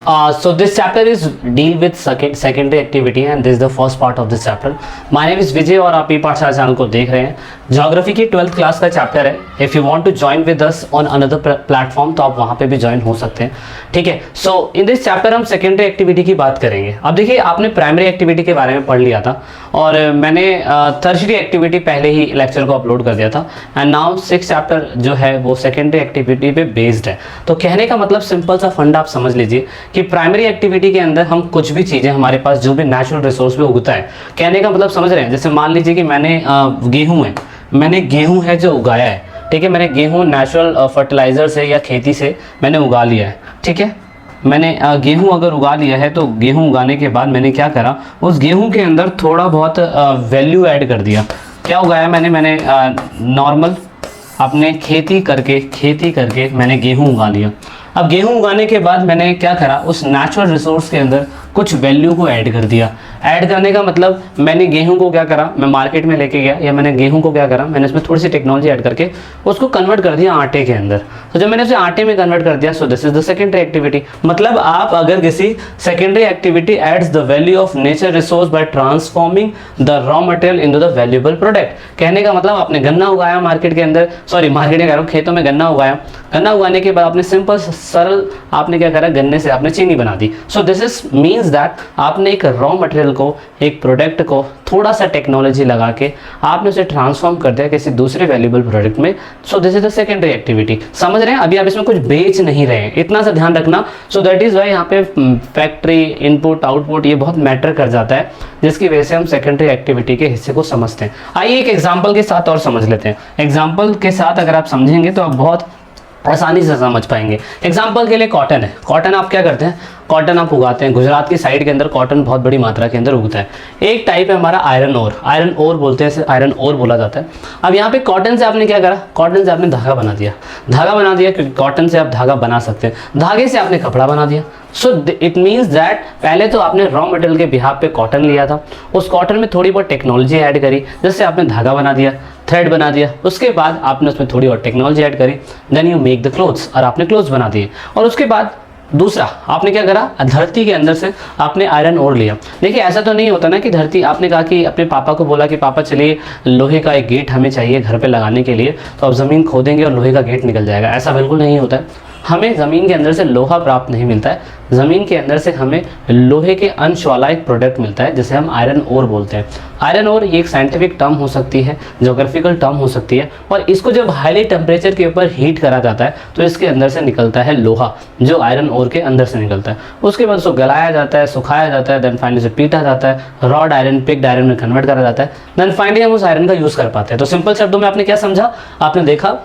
So this chapter is deal with secondary activity and this is the first part of this chapter. My name is Vijay और आप ई पाठशाला channel को देख रहे हैं. Geography की 12th क्लास का चैप्टर है. If you want to join with us on another platform तो आप वहाँ पे भी ज्वाइन हो सकते हैं. ठीक है. सो इन दिस चैप्टर हम सेकेंडरी एक्टिविटी की बात करेंगे. अब देखिए आपने प्राइमरी एक्टिविटी के बारे में पढ़ लिया था और मैंने टर्शियरी एक्टिविटी पहले ही लेक्चर को अपलोड कर दिया था एंड नाउ 6th चैप्टर जो है वो सेकेंडरी एक्टिविटी पे बेस्ड है. तो कहने का मतलब सिंपल सा फंड आप समझ लीजिए कि प्राइमरी एक्टिविटी के अंदर हम कुछ भी चीज़ें हमारे पास जो भी नेचुरल रिसोर्स पे उगता है, कहने का मतलब समझ रहे हैं. जैसे मान लीजिए कि मैंने गेहूं है जो उगाया है. ठीक है. मैंने गेहूं नेचुरल फर्टिलाइज़र से या खेती से मैंने उगा लिया है. ठीक है. मैंने गेहूं अगर उगा लिया है तो गेहूं उगाने के बाद मैंने क्या करा, उस गेहूं के अंदर थोड़ा बहुत वैल्यू ऐड कर दिया. क्या उगाया मैंने नॉर्मल अपने खेती करके मैंने गेहूं उगा लिया. अब गेहूं उगाने के बाद मैंने क्या करा, उस नेचुरल रिसोर्स के अंदर कुछ वैल्यू को ऐड कर दिया. ऐड करने का मतलब मैंने गेहूं को क्या करा, मैं मार्केट में लेके गया या मैंने गेहूं को क्या करा, मैंने उसमें थोड़ी सी टेक्नोलॉजी ऐड करके उसको कन्वर्ट कर दिया आटे के अंदर. तो जब मैंने उसे आटे में कन्वर्ट कर दिया, so this is the secondary activity. मतलब आप अगर किसी secondary activity adds the value of nature resource by transforming the raw material into the valuable product. कहने का मतलब आपने गन्ना उगाया मार्केट के अंदर, मार्केट में कह रहा हूँ, खेतों में गन्ना उगाया. गन्ना उगाने के बाद आपने सिंपल सरल आपने क्या करा, गन्ने से आपने चीनी बना दी. So this is means that आपने एक रॉ मटेरियल को, एक प्रोडक्ट को थोड़ा सा टेक्नोलॉजी लगा के आपने उसे ट्रांसफॉर्म कर दिया किसी दूसरे वैल्यूएबल प्रोडक्ट में. सो this is the secondary activity. समझ रहे हैं. अभी आप इसमें कुछ बेच नहीं रहे हैं, इतना सा ध्यान रखना. सो दैट इज वाई यहाँ पे फैक्ट्री इनपुट आउटपुट ये बहुत मैटर कर जाता है, जिसकी वजह से हम सेकेंडरी एक्टिविटी के हिस्से को समझते हैं. आइए एक एग्जाम्पल के साथ और समझ लेते हैं. एग्जाम्पल के साथ अगर आप समझेंगे तो आप बहुत आसानी से समझ पाएंगे. एग्जाम्पल के लिए कॉटन है. कॉटन आप क्या करते हैं, कॉटन आप उगाते हैं. गुजरात की साइड के अंदर कॉटन बहुत बड़ी मात्रा के अंदर उगता है. एक टाइप है हमारा आयरन ओर बोलते हैं, आयरन ओर बोला जाता है. अब यहाँ पे कॉटन से आपने क्या करा, कॉटन से आपने धागा बना दिया क्योंकि कॉटन से आप धागा बना सकते हैं. धागे से आपने कपड़ा बना दिया. सो इट मीन्स दैट पहले तो आपने रॉ मटेरियल के बिहाफ पे कॉटन लिया था, उस कॉटन में थोड़ी बहुत टेक्नोलॉजी ऐड करी, जिससे आपने धागा बना दिया, थ्रेड बना दिया. उसके बाद आपने उसमें थोड़ी और टेक्नोलॉजी ऐड करी, then you make the clothes, और आपने क्लोथ्स बना दिए. और उसके बाद दूसरा आपने क्या करा, धरती के अंदर से आपने आयरन ओर लिया. देखिए ऐसा तो नहीं होता ना कि धरती, आपने कहा कि अपने पापा को बोला कि पापा चलिए लोहे का एक गेट हमें चाहिए घर पे लगाने के लिए, तो आप ज़मीन खोदेंगे और लोहे का गेट निकल जाएगा. ऐसा बिल्कुल नहीं होता है. हमें ज़मीन के अंदर से लोहा प्राप्त नहीं मिलता है. ज़मीन के अंदर से हमें लोहे के अंश वाला एक प्रोडक्ट मिलता है जिसे हम आयरन ओर बोलते हैं. आयरन ओर ये एक साइंटिफिक टर्म हो सकती है, ज्योग्राफिकल टर्म हो सकती है, और इसको जब हाईली टेम्परेचर के ऊपर हीट करा जाता है तो इसके अंदर से निकलता है लोहा, जो आयरन ओर के अंदर से निकलता है. उसके बाद उसको गलाया जाता है, सुखाया जाता है, देन फाइनली उसे पीटा जाता है, रॉड आयरन, पिग्ड आयरन में कन्वर्ट करा जाता है, देन फाइनली हम उस आयरन का यूज़ कर पाते हैं. तो सिंपल शब्दों में आपने क्या समझा, आपने देखा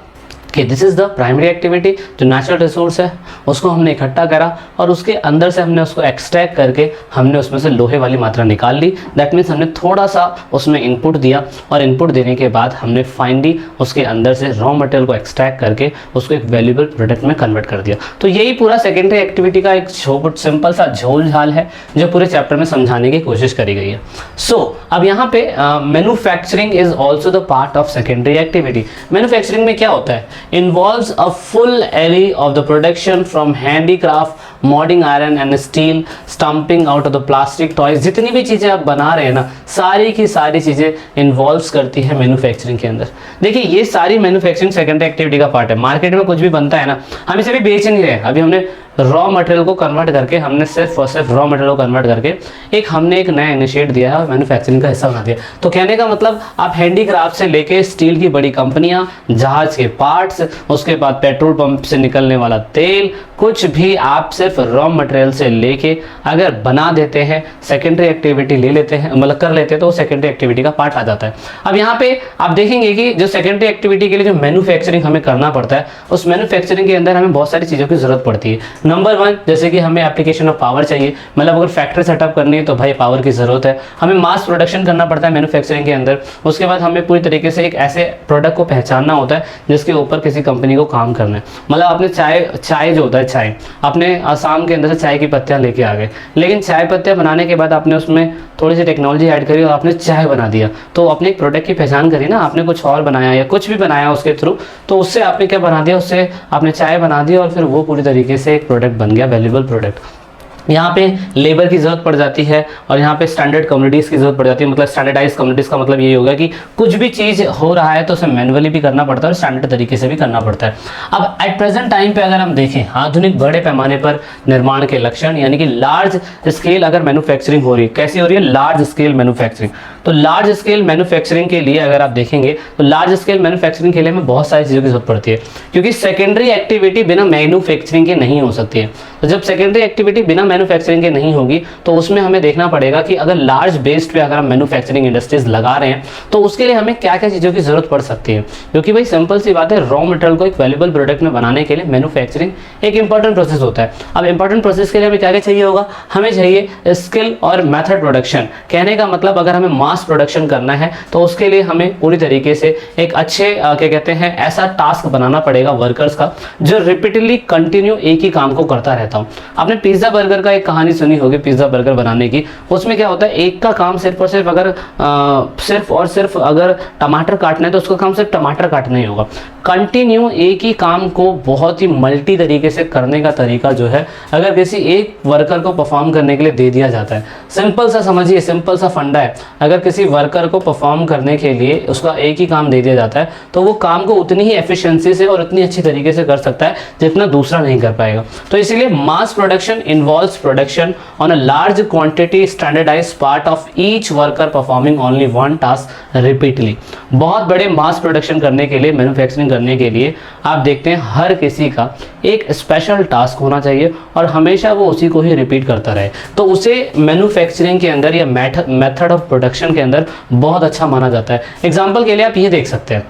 कि this is the primary activity. जो नेचुरल रिसोर्स है उसको हमने इकट्ठा करा और उसके अंदर से हमने उसको एक्सट्रैक्ट करके हमने उसमें से लोहे वाली मात्रा निकाल ली. दैट मीन्स हमने थोड़ा सा उसमें इनपुट दिया, और इनपुट देने के बाद हमने फाइनली उसके अंदर से रॉ मटेरियल को एक्सट्रैक्ट करके उसको एक वैल्यूएबल प्रोडक्ट में कन्वर्ट कर दिया. तो यही पूरा सेकेंडरी एक्टिविटी का एक सिंपल सा झोल झाल है जो पूरे चैप्टर में समझाने की कोशिश करी गई है. सो अब यहाँ पे manufacturing is also the part of secondary activity. Manufacturing में क्या होता है, involves a full array of the production from handicraft, molding iron and steel, stamping out of the plastic toys. जितनी भी चीज़ें आप बना रहे हैं ना, सारी की सारी चीज़ें इन्वॉल्व करती है मैन्युफैक्चरिंग के अंदर. देखिए ये सारी मैन्युफैक्चरिंग सेकेंडरी एक्टिविटी का पार्ट है. मार्केट में कुछ भी बनता है ना, हम इसे भी बेच नहीं रहे. अभी हमने रॉ मटेरियल को कन्वर्ट करके, हमने सिर्फ और सिर्फ रॉ मटेरियल को कन्वर्ट करके हमने एक नया इनिशिएट दिया है और मैन्युफैक्चरिंग का हिस्सा बना दिया. तो कहने का मतलब आप हैंडीक्राफ्ट से लेके स्टील की बड़ी कंपनियां, जहाज के पार्ट्स, उसके बाद पेट्रोल पंप से निकलने वाला तेल, कुछ भी आप सिर्फ रॉ मटेरियल से लेके अगर बना देते हैं, सेकेंडरी एक्टिविटी ले लेते हैं, मतलब कर लेते हैं, तो वो सेकेंडरी एक्टिविटी का पार्ट आ जाता है. अब यहाँ पे आप देखेंगे कि जो सेकेंडरी एक्टिविटी के लिए जो मैन्युफैक्चरिंग हमें करना पड़ता है, उस मैन्युफैक्चरिंग के अंदर हमें बहुत सारी चीज़ों की जरूरत पड़ती है. नंबर 1 जैसे कि हमें एप्लीकेशन ऑफ पावर चाहिए, मतलब अगर फैक्ट्री सेटअप करनी है तो भाई पावर की ज़रूरत है. हमें मास प्रोडक्शन करना पड़ता है मैन्युफैक्चरिंग के अंदर. उसके बाद हमें पूरी तरीके से एक ऐसे प्रोडक्ट को पहचानना होता है जिसके ऊपर किसी कंपनी को काम करना है. मतलब आपने चाय जो होता है, चाय आपने आसाम के अंदर से चाय की पत्तियाँ लेके आ गए, लेकिन चाय पत्तियाँ बनाने के बाद आपने उसमें थोड़ी सी टेक्नोलॉजी ऐड करी और आपने चाय बना दिया, तो अपने एक प्रोडक्ट की पहचान करी ना. आपने कुछ और बनाया या कुछ भी बनाया उसके थ्रू, तो उससे आपने क्या बना दिया, उससे आपने चाय बना दी और फिर वो पूरी तरीके से एक प्रोडक्ट बन गया, वैल्यूएबल प्रोडक्ट. यहाँ पे लेबर की ज़रूरत पड़ जाती है और यहाँ पे स्टैंडर्ड कम्युनिटीज़ की ज़रूरत पड़ जाती है। मतलब स्टैंडर्डाइज कम्युनिटीज़ का मतलब ये होगा कि कुछ भी चीज़ हो रहा है तो उसे मैनुअली भी करना पड़ता है और स्टैंडर्ड तरीके से भी करना पड़ता है। अब एट प्रेजेंट टाइम पे अगर हम देखें आधुनिक बड़े पैमाने पर निर्माण के लक्षण, यानी कि लार्ज स्केल अगर मैन्युफैक्चरिंग हो रही है, कैसी हो रही है? Large scale manufacturing. तो लार्ज स्केल मैन्युफैक्चरिंग के लिए अगर आप देखेंगे तो लार्ज स्केल मैन्युफैक्चरिंग के लिए हमें बहुत सारी चीज़ों की जरूरत पड़ती है, क्योंकि सेकेंडरी एक्टिविटी बिना मैन्युफैक्चरिंग के नहीं हो सकती है। तो जब सेकेंडरी एक्टिविटी बिना मैन्युफैक्चरिंग के नहीं होगी तो उसमें हमें देखना पड़ेगा कि अगर लार्ज बेस्ड पे अगर हम मैन्युफैक्चरिंग इंडस्ट्रीज लगा रहे हैं तो उसके लिए हमें क्या क्या चीज़ों की जरूरत पड़ सकती है। क्योंकि भाई सिंपल सी बात है, रॉ मटेरियल को एक वैल्यूबल प्रोडक्ट में बनाने के लिए मैन्युफैक्चरिंग एक इंपॉर्टेंट प्रोसेस होता है। अब इंपॉर्टेंट प्रोसेस के लिए हमें क्या क्या चाहिए होगा? हमें चाहिए स्किल और मेथड प्रोडक्शन। कहने का मतलब अगर हमें मास प्रोडक्शन करना है तो उसके लिए हमें पूरी तरीके से एक अच्छे क्या कहते हैं ऐसा टास्क बनाना पड़ेगा वर्कर्स का, जो रिपीटेडली कंटिन्यू एक ही काम को करता रहता हूँ। आपने पिज्जा बर्गर का एक कहानी सुनी होगी, पिज्जा बर्गर बनाने की। उसमें क्या होता है, एक का काम सिर्फ और सिर्फ अगर सिर्फ अगर टमाटर काटना है तो उसका काम सिर्फ टमाटर काटना ही होगा। कंटिन्यू एक ही काम को बहुत ही मल्टी तरीके से करने का तरीका जो है अगर किसी एक वर्कर को परफॉर्म करने के लिए दे दिया जाता है, सिंपल सा समझिए, सिंपल सा फंडा है, अगर किसी वर्कर को परफॉर्म करने के लिए उसका एक ही काम दे दिया जाता है तो वो काम को उतनी ही एफिशिएंसी से और उतनी अच्छी तरीके से कर सकता है जितना दूसरा नहीं कर पाएगा। तो इसीलिए mass production involves production on a large quantity standardized part of each worker performing only one task repeatedly. बहुत बड़े मास प्रोडक्शन करने के लिए, मैन्युफैक्चरिंग करने के लिए आप देखते हैं हर किसी का एक स्पेशल टास्क होना चाहिए और हमेशा वो उसी को ही रिपीट करता रहे, तो उसे मैन्युफैक्चरिंग के अंदर या मेथड ऑफ प्रोडक्शन के अंदर बहुत अच्छा माना जाता है। एग्जाम्पल के लिए आप ये देख सकते हैं,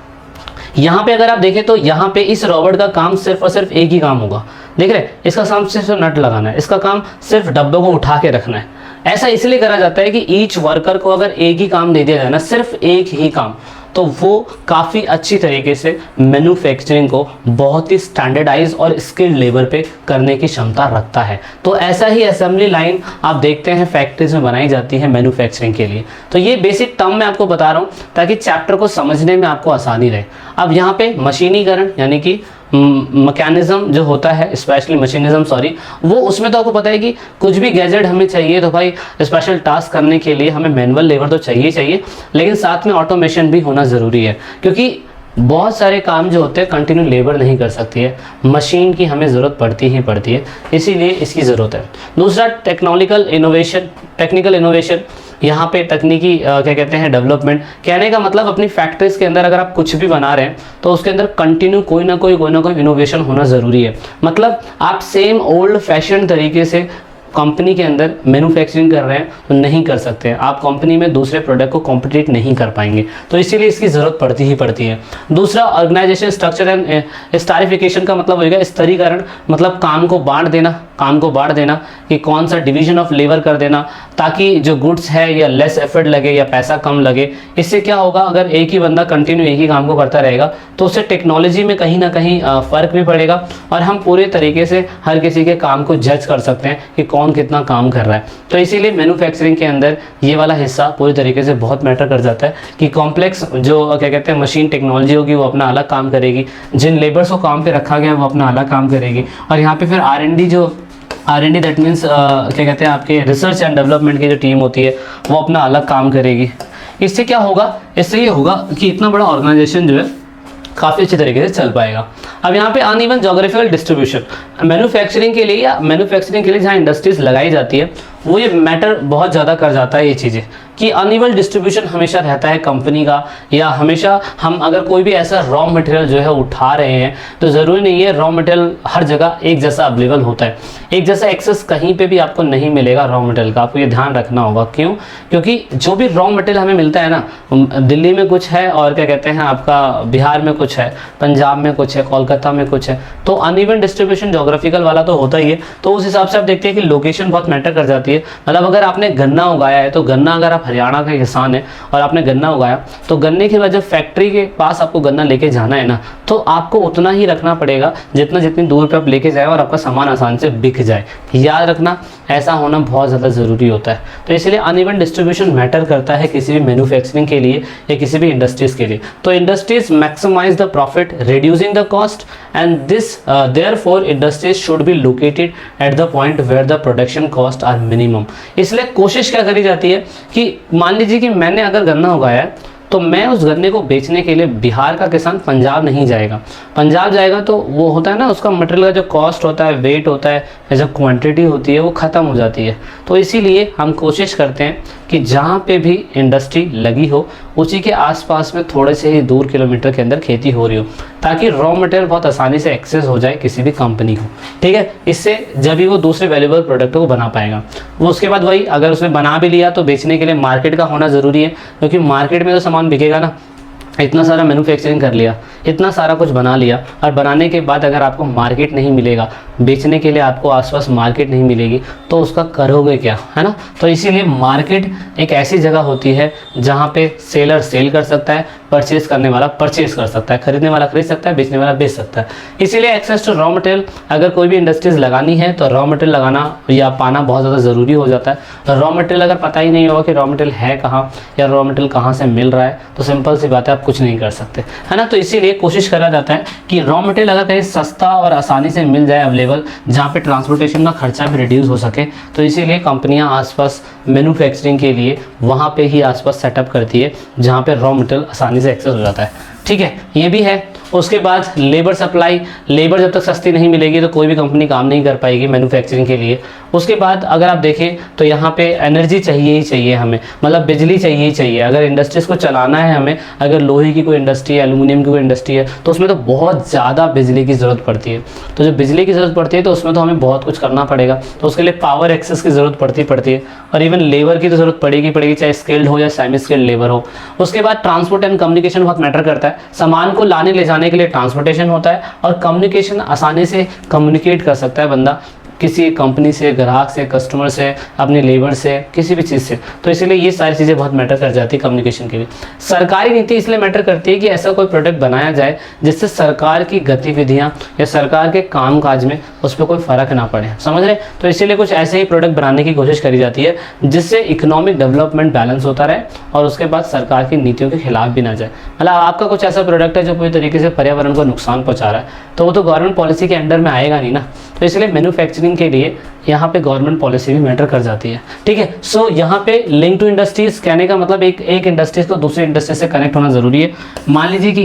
यहाँ पे अगर आप देखें तो यहाँ पे इस रोबोट का काम सिर्फ और सिर्फ एक ही काम होगा। देख रहे हैं, इसका काम सिर्फ नट लगाना है, इसका काम सिर्फ डब्बों को उठा के रखना है। ऐसा इसलिए करा जाता है कि ईच वर्कर को अगर एक ही काम दे दिया जाए ना, सिर्फ एक ही काम, तो वो काफ़ी अच्छी तरीके से मैन्युफैक्चरिंग को बहुत ही स्टैंडर्डाइज और स्किल्ड लेबर पे करने की क्षमता रखता है। तो ऐसा ही असेंबली लाइन आप देखते हैं फैक्ट्रीज में बनाई जाती है मैन्युफैक्चरिंग के लिए। तो ये बेसिक टर्म मैं आपको बता रहा हूँ ताकि चैप्टर को समझने में आपको आसानी रहे। अब यहाँ पे मशीनीकरण यानी कि मैकेनिज्म जो होता है, स्पेशली मशीनिज्म वो उसमें तो आपको पता है कि कुछ भी गैजेट हमें चाहिए तो भाई स्पेशल टास्क करने के लिए हमें मैनुअल लेबर तो चाहिए, लेकिन साथ में ऑटोमेशन भी होना ज़रूरी है, क्योंकि बहुत सारे काम जो होते हैं कंटिन्यू लेबर नहीं कर सकती है, मशीन की हमें ज़रूरत पड़ती ही पड़ती है, इसीलिए इसकी ज़रूरत है। दूसरा टेक्निकल इनोवेशन, यहाँ पे तकनीकी क्या कहते हैं डेवलपमेंट। कहने का मतलब अपनी फैक्ट्रीज के अंदर अगर आप कुछ भी बना रहे हैं तो उसके अंदर कंटिन्यू कोई ना कोई इनोवेशन होना ज़रूरी है। मतलब आप सेम ओल्ड फैशन तरीके से कंपनी के अंदर मैन्युफैक्चरिंग कर रहे हैं तो नहीं कर सकते हैं, आप कंपनी में दूसरे प्रोडक्ट को कॉम्पिटिट नहीं कर पाएंगे, तो इसीलिए इसकी ज़रूरत पड़ती ही पड़ती है। दूसरा ऑर्गेनाइजेशन स्ट्रक्चर एंड स्टारिफिकेशन का मतलब होगा स्तरीकरण, मतलब काम को बांट देना कि कौन सा डिवीजन ऑफ लेबर कर देना ताकि जो गुड्स है या लेस एफर्ट लगे या पैसा कम लगे। इससे क्या होगा, अगर एक ही बंदा कंटिन्यू एक ही काम को करता रहेगा तो उससे टेक्नोलॉजी में कहीं ना कहीं फ़र्क भी पड़ेगा और हम पूरे तरीके से हर किसी के काम को जज कर सकते हैं कि कौन कितना काम कर रहा है। तो इसीलिए मैन्युफैक्चरिंग के अंदर ये वाला हिस्सा पूरी तरीके से बहुत मैटर कर जाता है कि कॉम्प्लेक्स जो क्या कहते हैं मशीन टेक्नोलॉजी होगी वो अपना अलग काम करेगी, जिन लेबर्स को काम पे रखा गया वो अपना अलग काम करेगी, और यहाँ पे फिर R&D दैट मीन्स क्या कहते हैं आपके रिसर्च एंड डेवलपमेंट की जो टीम होती है वो अपना अलग काम करेगी। इससे क्या होगा, इससे ये होगा कि इतना बड़ा ऑर्गेनाइजेशन जो है काफ़ी अच्छे तरीके से चल पाएगा। अब यहाँ पे अनइवन जोग्राफिकल डिस्ट्रीब्यूशन, मैन्युफैक्चरिंग के लिए जहाँ इंडस्ट्रीज लगाई जाती है वो ये मैटर बहुत ज़्यादा कर जाता है ये चीज़ें कि अनइवन डिस्ट्रीब्यूशन हमेशा रहता है कंपनी का, या हमेशा हम अगर कोई भी ऐसा रॉ मटेरियल जो है उठा रहे हैं तो ज़रूरी नहीं है रॉ मटेरियल हर जगह एक जैसा अवेलेबल होता है, एक जैसा एक्सेस कहीं पे भी आपको नहीं मिलेगा रॉ मटेरियल का, आपको ये ध्यान रखना होगा। क्यों? क्योंकि जो भी रॉ मटेरियल हमें मिलता है ना, दिल्ली में कुछ है और क्या कहते हैं आपका बिहार में कुछ है, पंजाब में कुछ है, कोलकाता में कुछ है, तो अनइवन डिस्ट्रीब्यूशन जोग्राफिकल वाला तो होता ही है। तो उस हिसाब से आप देखते हैं कि लोकेशन बहुत मैटर कर जाती है। मतलब अगर आपने गन्ना उगाया है तो गन्ना, अगर आप हरियाणा का किसान है और आपने गन्ना उगाया तो गन्ने के बाद जब फैक्ट्री के पास आपको गन्ना लेके जाना है ना, तो आपको उतना ही रखना पड़ेगा जितनी दूर पे आप लेके जाए और आपका सामान आसान से बिक जाए। याद रखना, ऐसा होना बहुत ज़्यादा ज़रूरी होता है। तो इसलिए अनइवन डिस्ट्रीब्यूशन मैटर करता है किसी भी मैन्युफैक्चरिंग के लिए या किसी भी इंडस्ट्रीज़ के लिए। तो industries maximize the profit, reducing the cost and this therefore industries should be located at the point where the production cost are minimum. इसलिए कोशिश क्या करी जाती है कि मान लीजिए कि मैंने अगर गन्ना उगाया है तो मैं उस गन्ने को बेचने के लिए बिहार का किसान पंजाब नहीं जाएगा। पंजाब जाएगा तो वो होता है ना, उसका मटेरियल का जो कॉस्ट होता है, वेट होता है, या जो क्वांटिटी होती है वो ख़त्म हो जाती है। तो इसीलिए हम कोशिश करते हैं कि जहाँ पे भी इंडस्ट्री लगी हो उसी के आसपास में थोड़े से ही दूर किलोमीटर के अंदर खेती हो रही हो, ताकि रॉ मटेरियल बहुत आसानी से एक्सेस हो जाए किसी भी कंपनी को, ठीक है। इससे जब भी वो दूसरे वैल्यूएबल प्रोडक्ट को बना पाएगा। वो उसके बाद वही अगर उसने बना भी लिया तो बेचने के लिए मार्केट का होना ज़रूरी है, क्योंकि मार्केट में तो सामान बिकेगा ना। इतना सारा मैन्युफैक्चरिंग कर लिया, इतना सारा कुछ बना लिया, और बनाने के बाद अगर आपको मार्केट नहीं मिलेगा, बेचने के लिए आपको आसपास मार्केट नहीं मिलेगी, तो उसका करोगे क्या, है ना। तो इसीलिए मार्केट एक ऐसी जगह होती है जहाँ पे सेलर सेल कर सकता है, परचेज करने वाला परचेज कर सकता है, खरीदने वाला खरीद सकता है, बेचने वाला बेच सकता है। इसीलिए एक्सेस टू रॉ मटेरियल, अगर कोई भी इंडस्ट्रीज लगानी है तो रॉ मटेरियल लगाना या पाना बहुत ज़्यादा ज़रूरी हो जाता है। रॉ मटेरियल अगर पता ही नहीं होगा कि रॉ मटेरियल है कहाँ या रॉ मटेरियल कहाँ से मिल रहा है, तो सिंपल सी बात है, आप कुछ नहीं कर सकते, है ना। तो इसीलिए कोशिश करा जाता है कि रॉ मटेरियल अगर कहीं सस्ता और आसानी से मिल जाए अवेलेबल, जहाँ पे ट्रांसपोर्टेशन का खर्चा भी रिड्यूस हो सके, तो इसीलिए कंपनियां आसपास मैन्युफैक्चरिंग के लिए वहाँ पे ही आसपास सेटअप करती है जहाँ पे रॉ मटेरियल आसानी से एक्सेस हो जाता है, ठीक है। ये भी है। उसके बाद लेबर सप्लाई, लेबर जब तक सस्ती नहीं मिलेगी तो कोई भी कंपनी काम नहीं कर पाएगी मैन्युफैक्चरिंग के लिए। उसके बाद अगर आप देखें तो यहाँ पे एनर्जी चाहिए ही चाहिए हमें, मतलब बिजली चाहिए ही चाहिए। अगर इंडस्ट्रीज़ को चलाना है हमें, अगर लोहे की कोई इंडस्ट्री है, एल्यूमिनियम की कोई इंडस्ट्री है, तो उसमें तो बहुत ज़्यादा बिजली की ज़रूरत पड़ती है। तो जब बिजली की ज़रूरत पड़ती है तो उसमें तो हमें बहुत कुछ करना पड़ेगा, तो उसके लिए पावर एक्सेस की ज़रूरत पड़ती है, और इवन लेबर की तो ज़रूरत पड़ेगी, चाहे स्किल्ड हो या सेमी स्किल्ड लेबर हो। उसके बाद ट्रांसपोर्ट एंड कम्युनिकेशन बहुत मैटर करता है। सामान को लाने ले जाने के लिए ट्रांसपोर्टेशन होता है, और कम्युनिकेशन आसानी से कम्युनिकेट कर सकता है बंदा किसी कंपनी से, ग्राहक से, कस्टमर से, अपने लेबर से, किसी भी चीज़ से। तो इसीलिए ये सारी चीज़ें बहुत मैटर कर जाती है कम्युनिकेशन के लिए। सरकारी नीति इसलिए मैटर करती है कि ऐसा कोई प्रोडक्ट बनाया जाए जिससे सरकार की गतिविधियां या सरकार के कामकाज में उस पर कोई फ़र्क ना पड़े, समझ रहे। तो इसीलिए कुछ ऐसे ही प्रोडक्ट बनाने की कोशिश करी जाती है जिससे इकोनॉमिक डेवलपमेंट बैलेंस होता रहे और उसके बाद सरकार की नीतियों के खिलाफ भी ना जाए। मतलब आपका कुछ ऐसा प्रोडक्ट है जो पूरी तरीके से पर्यावरण को नुकसान पहुँचा रहा है, तो वो तो गवर्नमेंट पॉलिसी के अंडर में आएगा नहीं ना। तो इसलिए मैन्युफैक्चरिंग के लिए यहाँ पे गवर्नमेंट पॉलिसी भी मैटर कर जाती है, ठीक है। सो यहाँ पे लिंक टू इंडस्ट्रीज कहने का मतलब एक इंडस्ट्रीज को दूसरी इंडस्ट्री से कनेक्ट होना जरूरी है। मान लीजिए कि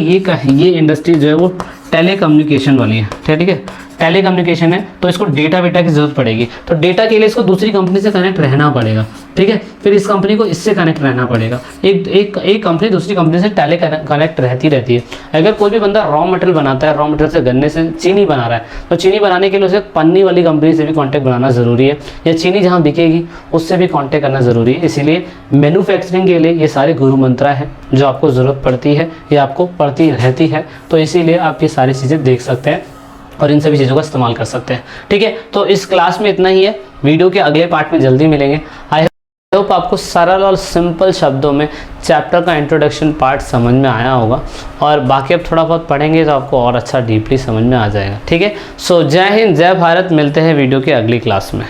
ये इंडस्ट्री जो है वो टेलीकम्युनिकेशन वाली है, ठीक है, टेलीकम्युनिकेशन है, तो इसको डेटा वेटा की जरूरत पड़ेगी। तो डेटा के लिए इसको दूसरी कंपनी से कनेक्ट रहना पड़ेगा, ठीक है। फिर इस कंपनी को इससे कनेक्ट रहना पड़ेगा। एक कंपनी दूसरी कंपनी से टेली कनेक्ट रहती है। अगर कोई भी बंदा रॉ मटेरियल बनाता है, रॉ मटेरियल से गन्ने से चीनी बना रहा है, तो चीनी बनाने के लिए उसे पन्नी वाली कंपनी से भी कॉन्टैक्ट बनाना ज़रूरी है, या चीनी जहाँ बिकेगी उससे भी कॉन्टैक्ट करना ज़रूरी है। इसीलिए मैन्युफैक्चरिंग के लिए ये सारे गुरु मंत्रा है जो आपको ज़रूरत पड़ती है या आपको पड़ती रहती है। तो इसीलिए आप ये सारी चीज़ें देख सकते हैं और इन सभी चीज़ों का इस्तेमाल कर सकते हैं, ठीक है। तो इस क्लास में इतना ही है। वीडियो के अगले पार्ट में जल्दी मिलेंगे। आई होप आपको सरल और सिंपल शब्दों में चैप्टर का इंट्रोडक्शन पार्ट समझ में आया होगा, और बाकी अब थोड़ा बहुत पढ़ेंगे तो आपको और अच्छा डीपली समझ में आ जाएगा, ठीक है। सो जय हिंद, जय भारत। मिलते हैं वीडियो के अगली क्लास में।